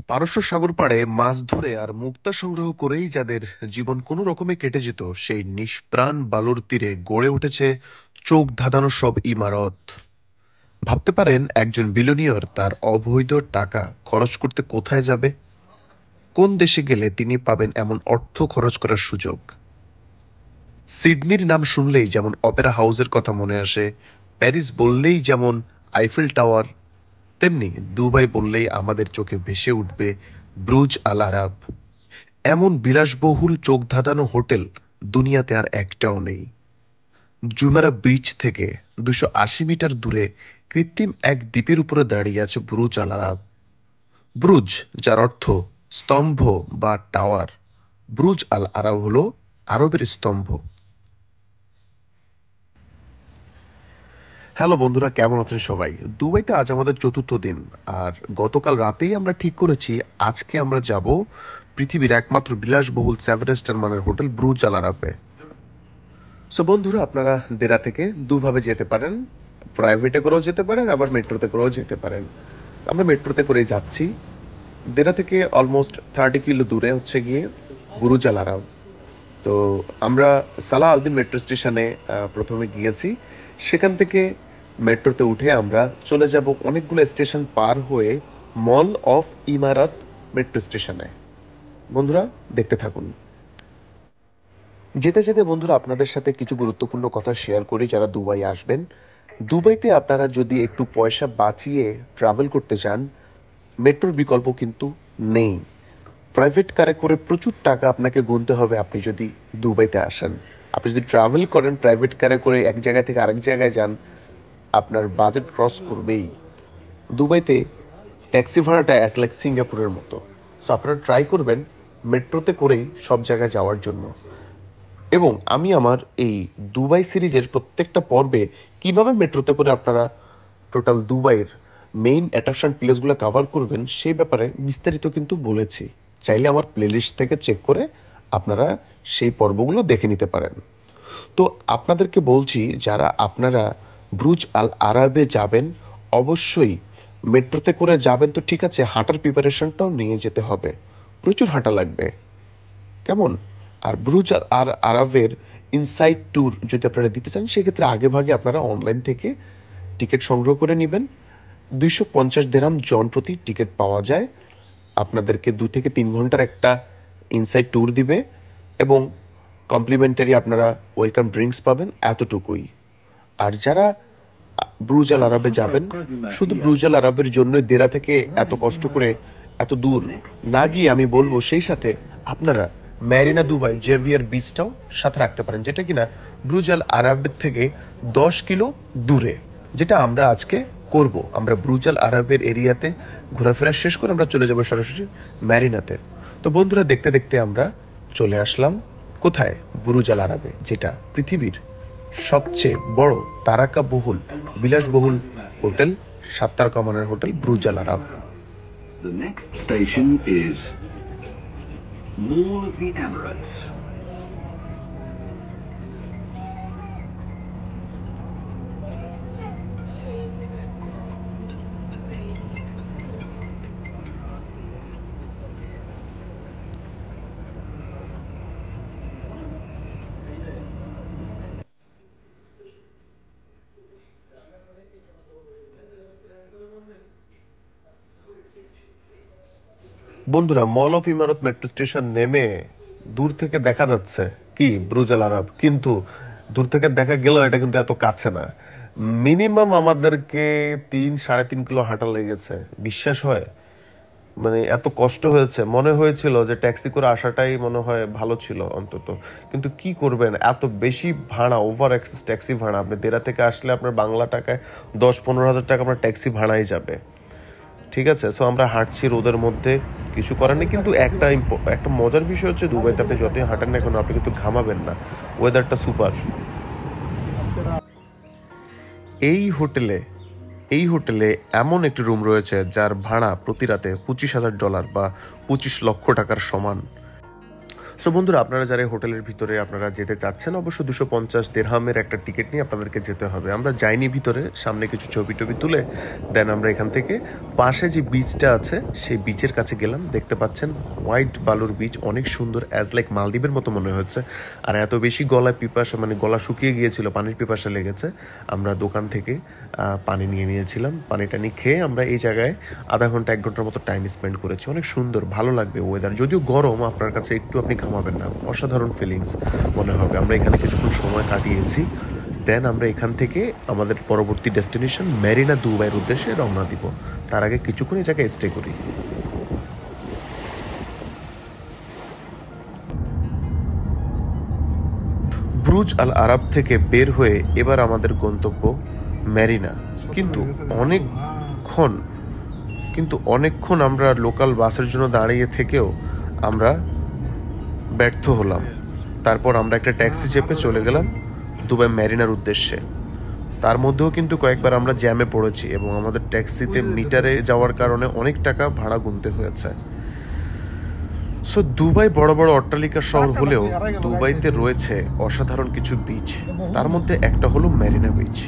পারস্য সাগর পাড়ে মাছ ধরে আর মুক্তা সংগ্রহ করেই যাদের জীবন কোনো রকমে কেটে যেত, সেই নিষ্প্রাণ বালুর তীরে গড়ে উঠেছে চোখ ধাঁধানো সব ইমারত। ভাবতে পারেন, একজন বিলিয়নিয়র তার অবৈধ টাকা খরচ করতে কোথায় যাবে? কোন দেশে গেলে তিনি পাবেন এমন অর্থ খরচ করার সুযোগ? সিডনির নাম শুনলেই যেমন অপেরা হাউসের কথা মনে আসে, প্যারিস বললেই যেমন আইফেল টাওয়ার, তেমনি দুবাই বললেই আমাদের চোখে ভেসে উঠবে ব্রুজ আল আরাব। এমন বিলাসবহুল চোখ ধাঁধানো হোটেল দুনিয়াতে আর একটাও নেই। জুমেরা বিচ থেকে 280 মিটার দূরে কৃত্রিম এক দ্বীপের উপরে দাঁড়িয়ে আছে ব্রুজ আল আরাব। ব্রুজ, যার অর্থ স্তম্ভ বা টাওয়ার। ব্রুজ আল আরাব হলো আরবের স্তম্ভ। হ্যালো বন্ধুরা, কেমন আছেন সবাই? দুবাইতে আজ আমাদের চতুর্থ দিন। আর গতকাল রাতেই আমরা ঠিক করেছি আজকে আমরা যাব পৃথিবীর একমাত্র বিলাসবহুল 7 স্টার মানের হোটেল ব্রুজ আল আরাবে। সো বন্ধুরা, আপনারা দেরা থেকে দুভাবে যেতে পারেন। প্রাইভেটে করেও যেতে পারেন, আবার মেট্রোতে করেও যেতে পারেন। আমরা মেট্রোতে করেই যাচ্ছি। দেরা থেকে অলমোস্ট 30 কিলো দূরে হচ্ছে গিয়ে বুরুজ আল আরাব। তো আমরা সালাহ আলদিন মেট্রো স্টেশনে প্রথমে গিয়েছি। সেখান থেকে মেট্রোতে উঠে আমরা চলে যাব অনেকগুলো স্টেশন পার হয়ে মল অফ ইমারাত মেট্রো স্টেশনে। বন্ধুরা, দেখতে থাকুন। যেতে যেতে বন্ধুরা, আপনাদের সাথে কিছু গুরুত্বপূর্ণ কথা শেয়ার করি যারা দুবাই আসবেন। দুবাইতে আপনারা যদি একটু পয়সা বাঁচিয়ে ট্রাভেল করতে চান, মেট্রোর বিকল্প কিন্তু নেই। প্রাইভেট কারে করে প্রচুর টাকা আপনাকে গুনতে হবে আপনি যদি দুবাইতে আসেন। আপনি যদি ট্রাভেল করেন প্রাইভেট কারে করে এক জায়গা থেকে আরেক জায়গায় যান, আপনার বাজেট ক্রস করবেই। দুবাইতে ট্যাক্সি ভাড়াটা অ্যাজ লাইক সিঙ্গাপুরের মতো। সো আপনারা ট্রাই করবেন মেট্রোতে করেই সব জায়গায় যাওয়ার জন্য। এবং আমি আমার এই দুবাই সিরিজের প্রত্যেকটা পর্বে কিভাবে মেট্রোতে করে আপনারা টোটাল দুবাইয়ের মেইন অ্যাট্রাকশন প্লেসগুলো কভার করবেন সেই ব্যাপারে বিস্তারিত কিন্তু বলেছি। চাইলে আমার প্লেলিস্ট থেকে চেক করে আপনারা সেই পর্বগুলো দেখে নিতে পারেন। তো আপনাদেরকে বলছি, যারা আপনারা ব্রুজ আল আরাবে যাবেন, অবশ্যই মেট্রোতে করে যাবেন তো ঠিক আছে, হাঁটার প্রিপারেশনটাও নিয়ে যেতে হবে। প্রচুর হাঁটা লাগবে, কেমন? আর ব্রুজ আর আরাবের ইনসাইড ট্যুর যদি আপনারা দিতে চান, সেক্ষেত্রে আগে ভাগে আপনারা অনলাইন থেকে টিকিট সংগ্রহ করে নেবেন। 250 দিরহাম জন প্রতি টিকিট পাওয়া যায়। আপনাদেরকে 2 থেকে 3 ঘন্টার একটা ইনসাইড ট্যুর দিবে এবং কমপ্লিমেন্টারি আপনারা ওয়েলকাম ড্রিঙ্কস পাবেন, এতটুকুই। আর যারা ব্রুজ আল আরাবে যাবেন, শুধু ব্রুজ আল আরাবের জন্য দেরা থেকে এত কষ্ট করে এত দূর না গিয়ে আমি বলবো সেই সাথে আপনারা ম্যারিনা দুবাই জেভিয়ার বিচটাও সাথে রাখতে পারেন, যেটা কিনা ব্রুজ আল আরাবের থেকে 10 কিলো দূরে। যেটা আমরা আজকে করব। আমরা ব্রুজ আল আরাবের এরিয়াতে ঘোরাফেরা শেষ করে আমরা চলে যাব সরাসরি ম্যারিনাতে। তো বন্ধুরা, দেখতে দেখতে আমরা চলে আসলাম কোথায়? বুরুজ আল আরাবে, যেটা পৃথিবীর সবচেয়ে বড় তারকা বহুল বিলাসবহুল হোটেল, 7 তারকা মানের hotel Brugge Al Arab. The next station is Mall of the Emirates. বন্ধুরা, মল অফ ইমারত মেট্রো স্টেশন নেমে দূর থেকে দেখা যাচ্ছে কি ব্রুজ আল আরাব, কিন্তু দূর থেকে দেখা গেলেও এটা কিন্তু এত কাছে না। মিনিমাম আমাদেরকে 3-3.5 কিলো হাঁটা লেগেছে, বিশ্বাস হয়? মানে এত কষ্ট হয়েছে, মনে হয়েছিল যে ট্যাক্সি করে আসাটাই মনে হয় ভালো ছিল অন্তত। কিন্তু কি করবেন, এত বেশি ভাড়া, ওভার এক্সেস ট্যাক্সি ভাড়া। আপনি দেরা থেকে আসলে আপনার বাংলা টাকায় 10-15 হাজার টাকা আপনার ট্যাক্সি ভাড়াই যাবে। ঠিক আছে, সো আমরা হাঁটছি রোদের মধ্যে, কিছু করার নেই। কিন্তু একটা মজার বিষয় হচ্ছে, দুবাইতে আপনি যতই হাঁটেন না কেন আপনি কিন্তু ঘামাবেন না। ওয়েদারটা সুপার। এই হোটেলে এই হোটেলে এমন একটি রুম রয়েছে যার ভাড়া প্রতি রাতে $25,000 বা 25 লক্ষ টাকার সমান। সো বন্ধুরা, আপনারা যারা হোটেলের ভিতরে আপনারা যেতে চাচ্ছেন, অবশ্যই 250 দিরহামের একটা টিকিট নিয়ে আপনাদেরকে যেতে হবে। আমরা যাইনি ভিতরে, সামনে কিছু ছবি টবি তুলে দেন আমরা এখান থেকে পাশে যে বিচটা আছে সেই বিচের কাছে গেলাম। দেখতে পাচ্ছেন হোয়াইট বালুর বিচ, অনেক সুন্দর, অ্যাজ লাইক মালদ্বীপের মতো মনে হচ্ছে। আর এত বেশি গলায় পিপাসা, মানে গলা শুকিয়ে গিয়েছিল, পানির পিপাসা লেগেছে। আমরা দোকান থেকে পানি নিয়ে নিয়েছিলাম, পানিটা নিয়ে খেয়ে আমরা এই জায়গায় আধা ঘন্টা 1 ঘন্টার মতো টাইম স্পেন্ড করেছি। অনেক সুন্দর, ভালো লাগবে ওয়েদার, যদিও গরম, আপনার কাছে একটু আপনি ঘামাবেন না, অসাধারণ ফিলিংস মনে হবে। আমরা এখানে কিছুক্ষণ সময় কাটিয়েছি, দেন আমরা এখান থেকে আমাদের পরবর্তী ডেস্টিনেশন মেরিনা দুবাইয়ের উদ্দেশ্যে রওনা দিব। তার আগে কিছুক্ষণ এই জায়গায় স্টে করি। ব্রুজ আল আরব থেকে বের হয়ে এবার আমাদের গন্তব্য মেরিনা। কিন্তু অনেকক্ষণ আমরা লোকাল বাসের জন্য দাঁড়িয়ে থেকেও আমরা ব্যর্থ হলাম। তারপর আমরা একটা ট্যাক্সি চেপে চলে গেলাম দুবাই মেরিনার উদ্দেশ্যে। তার মধ্যেও কিন্তু কয়েকবার আমরা জ্যামে পড়েছি এবং আমাদের ট্যাক্সিতে মিটারে যাওয়ার কারণে অনেক টাকা ভাড়া গুনতে হয়েছে। সো দুবাই বড় বড় অট্টালিকা শহর হলেও দুবাইতে রয়েছে অসাধারণ কিছু বিচ, তার মধ্যে একটা হলো মেরিনা বিচ।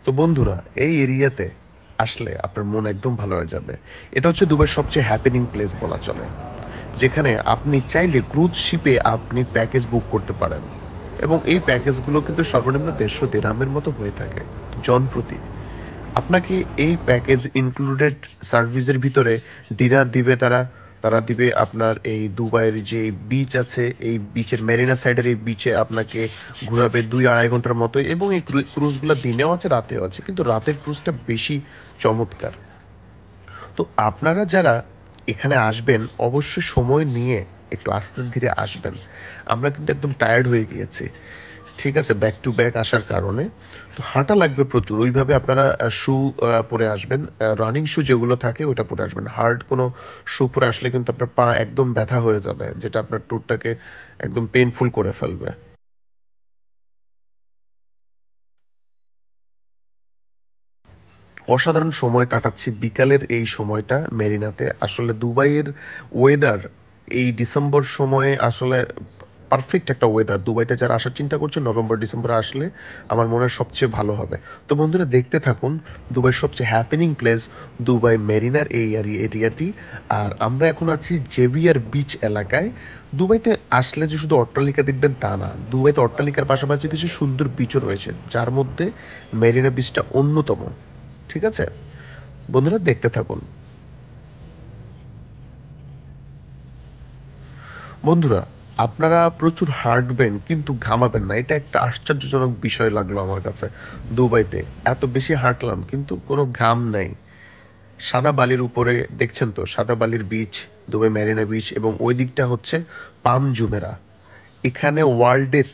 তো বন্ধুরা, এই এরিয়াতে আসলে আপনার মন একদম ভালো হয়ে যাবে। এটা হচ্ছে দুবাইয়ের সবচেয়ে হ্যাপেনিং প্লেস বলা চলে, যেখানে আপনি চাইলে ক্রুজ শিপে আপনি প্যাকেজ বুক করতে পারেন এবং এই প্যাকেজগুলো কিন্তু সর্বনিম্ন 150 দিরহামের মতো হয়ে থাকে জনপ্রতি। আপনাকে এই প্যাকেজ ইনক্লুডেড সার্ভিসের ভিতরে ডিনার দিবে তারা দিবে আপনার এই দুবাইয়ের যে বিচ আছে, এই বিচের মেরিনা সাইডের এই বিচে আপনাকে ঘোরাবে 2-2.5 ঘন্টার মতো, এবং এই ক্রুজগুলো দিনেও আছে রাতেও আছে, কিন্তু রাতের ক্রুজটা বেশি চমৎকার। তো আপনারা যারা এখানে আসবেন অবশ্যই সময় নিয়ে একটু আস্তে ধীরে আসবেন। আমরা কিন্তু একদম টায়ার্ড হয়ে গিয়েছি, ঠিক আছে, ব্যাক টু ব্যাক আসার কারণে। তো হাঁটা লাগবে প্রচুর, ওইভাবে আপনারা শু পরে আসবেন, রানিং শু যেগুলো থাকে ওটা পরে আসবেন। হার্ড কোনো শু পরে আসলে কিন্তু আপনার পা একদম ব্যথা হয়ে যাবে, যেটা আপনার ট্যুরটাকে একদম পেইনফুল করে ফেলবে। অসাধারণ সময় কাটাচ্ছি বিকালের এই সময়টা মেরিনাতে। আসলে দুবাইয়ের ওয়েদার এই ডিসেম্বর সময়ে আসলে পারফেক্ট একটা ওয়েদার। দুবাইতে যারা আসার চিন্তা করছে নভেম্বর ডিসেম্বরে আসলে আমার মনে হয় সবচেয়ে ভালো হবে। তো বন্ধুরা, দেখতে থাকুন দুবাইয়ের সবচেয়ে হ্যাপেনিং প্লেস দুবাই মেরিনার এই এরিয়াটি। আর আমরা এখন আছি জেভিয়ার বিচ এলাকায়। দুবাইতে আসলে যে শুধু অট্টালিকা দেখবেন তা না, দুবাইতে অট্টালিকার পাশাপাশি কিছু সুন্দর বিচও রয়েছে, যার মধ্যে মেরিনা বিচটা অন্যতম। ঠিক আছে বন্ধুরা, দেখতে থাকুন। বন্ধুরা, আপনারা প্রচুর হাঁটবেন কিন্তু ঘামাবেন না, এটা একটা আশ্চর্যজনক বিষয় লাগলো আমার কাছে। দুবাইতে এত বেশি হাঁটলাম কিন্তু কোনো ঘাম নাই। সাদা বালির উপরে দেখছেন তো, সাদা বালির বিচ, দুবাই মেরিনা বিচ, এবং ওই দিকটা হচ্ছে পাম জুমেরা। এখানে ওয়ার্ল্ডের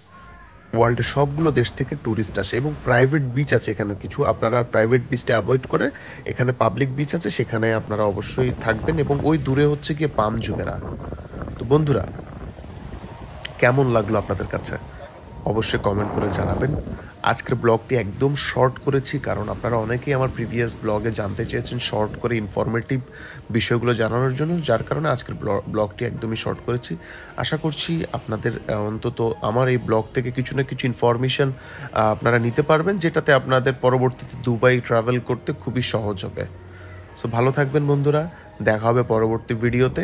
সবগুলো দেশ থেকে ট্যুরিস্ট আসে এবং প্রাইভেট বিচ আছে এখানে কিছু। আপনারা প্রাইভেট বিচটা অ্যাভয়েড করে এখানে পাবলিক বিচ আছে, সেখানে আপনারা অবশ্যই থাকবেন। এবং ওই দূরে হচ্ছে গিয়ে পাম জুমেরা। তো বন্ধুরা, কেমন লাগলো আপনাদের কাছে অবশ্যই কমেন্ট করে জানাবেন। আজকের ব্লগটি একদম শর্ট করেছি, কারণ আপনারা অনেকেই আমার প্রিভিয়াস ব্লগে জানতে চেয়েছেন শর্ট করে ইনফরমেটিভ বিষয়গুলো জানানোর জন্য, যার কারণে আজকের ব্লগটি একদমই শর্ট করেছি। আশা করছি আপনাদের অন্তত আমার এই ব্লগ থেকে কিছু না কিছু ইনফরমেশন আপনারা নিতে পারবেন, যেটাতে আপনাদের পরবর্তীতে দুবাই ট্রাভেল করতে খুবই সহজ হবে। সো ভালো থাকবেন বন্ধুরা, দেখা হবে পরবর্তী ভিডিওতে।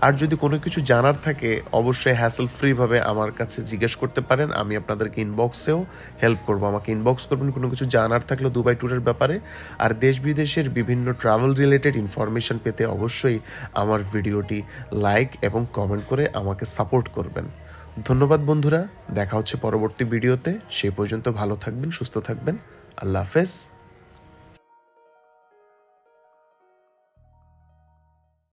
আর যদি কোনো কিছু জানার থাকে অবশ্যই হ্যাসেল ফ্রিভাবে আমার কাছে জিজ্ঞেস করতে পারেন, আমি আপনাদেরকে ইনবক্সেও হেল্প করবো। আমাকে ইনবক্স করবেন কোনো কিছু জানার থাকলে দুবাই ট্যুরের ব্যাপারে। আর দেশ বিদেশের বিভিন্ন ট্রাভেল রিলেটেড ইনফরমেশন পেতে অবশ্যই আমার ভিডিওটি লাইক এবং কমেন্ট করে আমাকে সাপোর্ট করবেন। ধন্যবাদ বন্ধুরা, দেখা হচ্ছে পরবর্তী ভিডিওতে। সে পর্যন্ত ভালো থাকবেন, সুস্থ থাকবেন। আল্লাহ হাফেজ।